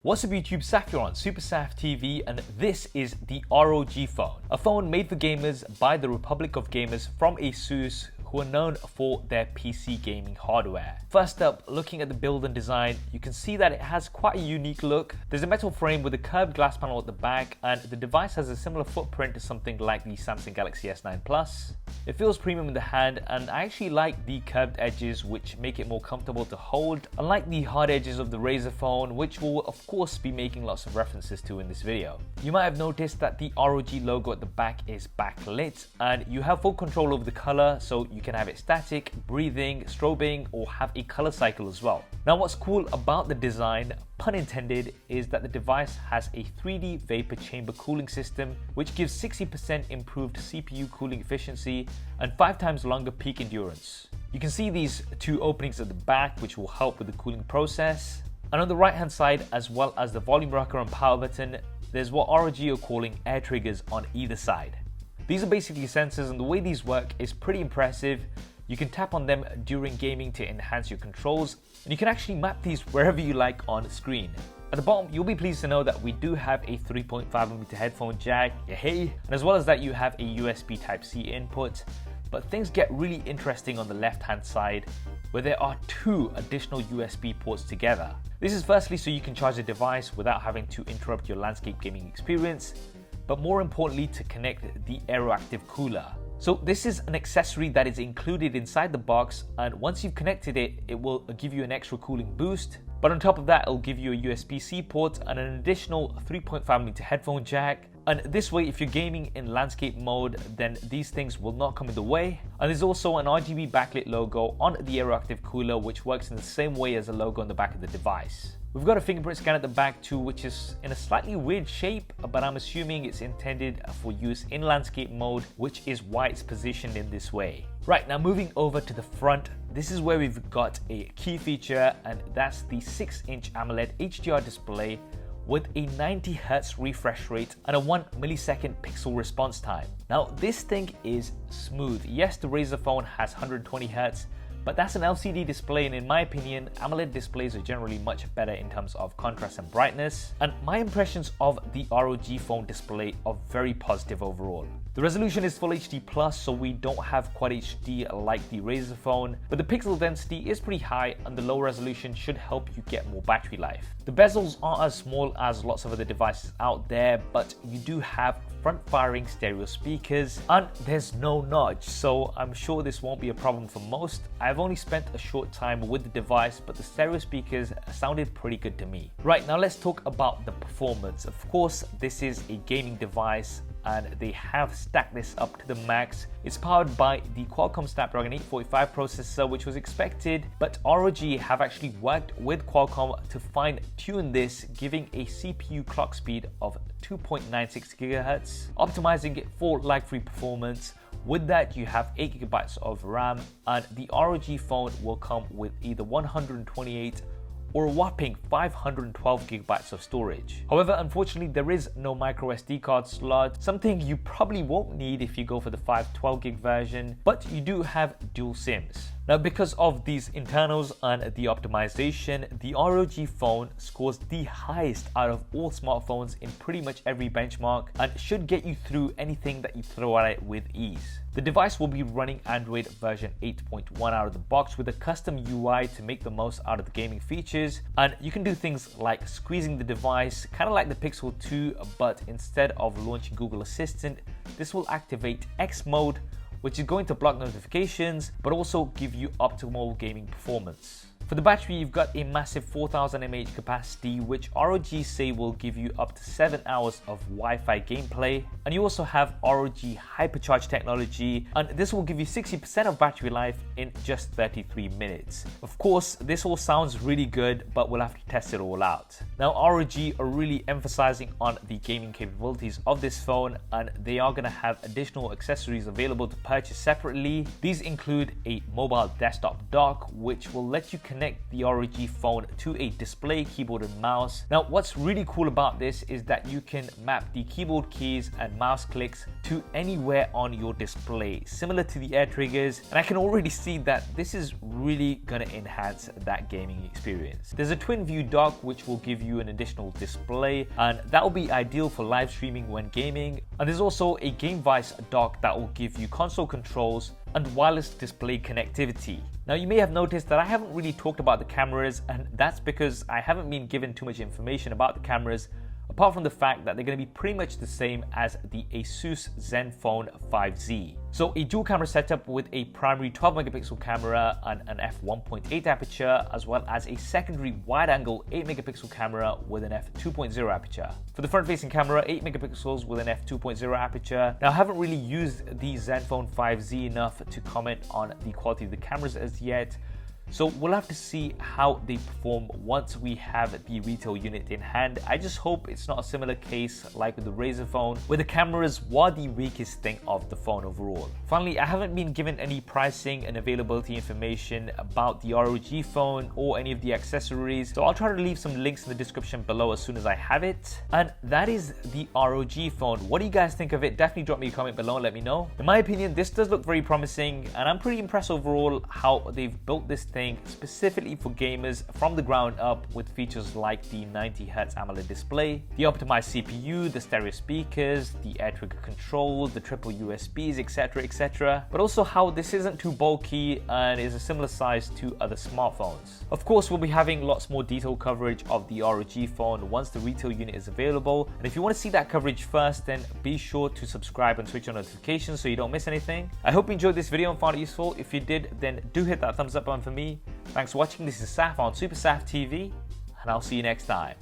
What's up YouTube, Saf here on SuperSaf TV, and this is the ROG phone. A phone made for gamers by the Republic of Gamers from ASUS, who are known for their PC gaming hardware. First up, looking at the build and design, you can see that it has quite a unique look. There's a metal frame with a curved glass panel at the back, and the device has a similar footprint to something like the Samsung Galaxy S9 Plus. It feels premium in the hand, and I actually like the curved edges, which make it more comfortable to hold, unlike the hard edges of the Razer phone, which we'll of course be making lots of references to in this video. You might have noticed that the ROG logo at the back is backlit, and you have full control over the color, so you can have it static, breathing, strobing, or have a color cycle as well. Now what's cool about the design, pun intended, is that the device has a 3D vapor chamber cooling system, which gives 60% improved CPU cooling efficiency and 5 times longer peak endurance. You can see these two openings at the back, which will help with the cooling process. And on the right hand side, as well as the volume rocker and power button, there's what ROG are calling AirTriggers on either side. These are basically sensors, and the way these work is pretty impressive. You can tap on them during gaming to enhance your controls, and you can actually map these wherever you like on screen. At the bottom, you'll be pleased to know that we do have a 3.5mm headphone jack, and as well as that you have a USB Type-C input. But things get really interesting on the left hand side, where there are 2 additional USB ports together. This is firstly so you can charge the device without having to interrupt your landscape gaming experience, but more importantly to connect the AeroActive Cooler. So this is an accessory that is included inside the box, and once you've connected it, it will give you an extra cooling boost. But on top of that, it'll give you a USB-C port and an additional 3.5mm headphone jack. And this way, if you're gaming in landscape mode, then these things will not come in the way. And there's also an RGB backlit logo on the AeroActive Cooler, which works in the same way as the logo on the back of the device. We've got a fingerprint scan at the back too, which is in a slightly weird shape, but I'm assuming it's intended for use in landscape mode, which is why it's positioned in this way. Right, now moving over to the front, this is where we've got a key feature, and that's the 6-inch AMOLED HDR display with a 90Hz refresh rate and a 1 millisecond pixel response time. Now this thing is smooth. Yes, the Razer phone has 120Hz, but that's an LCD display, and in my opinion, AMOLED displays are generally much better in terms of contrast and brightness. And my impressions of the ROG phone display are very positive overall. The resolution is Full HD+, so we don't have Quad HD like the Razer phone, but the pixel density is pretty high, and the low resolution should help you get more battery life. The bezels aren't as small as lots of other devices out there, but you do have front-firing stereo speakers, and there's no notch, so I'm sure this won't be a problem for most. I've only spent a short time with the device, but the stereo speakers sounded pretty good to me. Right, now let's talk about the performance. Of course, this is a gaming device, and they have stacked this up to the max. It's powered by the Qualcomm Snapdragon 845 processor, which was expected, but ROG have actually worked with Qualcomm to fine-tune this, giving a CPU clock speed of 2.96 GHz, optimizing it for lag-free performance. With that, you have 8GB of RAM, and the ROG phone will come with either 128 or a whopping 512 GB of storage. However, unfortunately, there is no micro SD card slot, something you probably won't need if you go for the 512GB version, but you do have dual SIMs. Now, because of these internals and the optimization, the ROG phone scores the highest out of all smartphones in pretty much every benchmark, and should get you through anything that you throw at it with ease. The device will be running Android version 8.1 out of the box with a custom UI to make the most out of the gaming features, and you can do things like squeezing the device, kind of like the Pixel 2, but instead of launching Google Assistant, this will activate X mode, which is going to block notifications, but also give you optimal gaming performance. For the battery, you've got a massive 4000 mAh capacity, which ROG say will give you up to 7 hours of Wi-Fi gameplay. And you also have ROG HyperCharge Technology, and this will give you 60% of battery life in just 33 minutes. Of course, this all sounds really good, but we'll have to test it all out. Now, ROG are really emphasizing on the gaming capabilities of this phone, and they are going to have additional accessories available to purchase separately. These include a mobile desktop dock, which will let you connect connect the ROG phone to a display, keyboard and mouse. Now what's really cool about this is that you can map the keyboard keys and mouse clicks to anywhere on your display, similar to the AirTriggers, and I can already see that this is really gonna enhance that gaming experience. There's a twin view dock which will give you an additional display, and that will be ideal for live streaming when gaming. And there's also a Game Vice dock that will give you console controls and wireless display connectivity. Now you may have noticed that I haven't really talked about the cameras, and that's because I haven't been given too much information about the cameras, apart from the fact that they're going to be pretty much the same as the ASUS Zenfone 5Z. So a dual camera setup with a primary 12 megapixel camera and an f1.8 aperture, as well as a secondary wide angle 8 megapixel camera with an f2.0 aperture. For the front facing camera, 8 megapixels with an f2.0 aperture. Now I haven't really used the Zenfone 5Z enough to comment on the quality of the cameras as yet, so we'll have to see how they perform once we have the retail unit in hand. I just hope it's not a similar case like with the Razer phone, where the cameras were the weakest thing of the phone overall. Finally, I haven't been given any pricing and availability information about the ROG phone or any of the accessories, so I'll try to leave some links in the description below as soon as I have it. And that is the ROG phone. What do you guys think of it? Definitely drop me a comment below and let me know. In my opinion, this does look very promising, and I'm pretty impressed overall how they've built this thing specifically for gamers from the ground up, with features like the 90Hz AMOLED display, the optimized CPU, the stereo speakers, the AirTrigger control, the triple USBs, etc. But also how this isn't too bulky and is a similar size to other smartphones. Of course, we'll be having lots more detailed coverage of the ROG phone once the retail unit is available, and if you want to see that coverage first, then be sure to subscribe and switch on notifications so you don't miss anything. I hope you enjoyed this video and found it useful. If you did, then do hit that thumbs up button for me. Thanks for watching. This is Saf on SuperSaf TV, and I'll see you next time.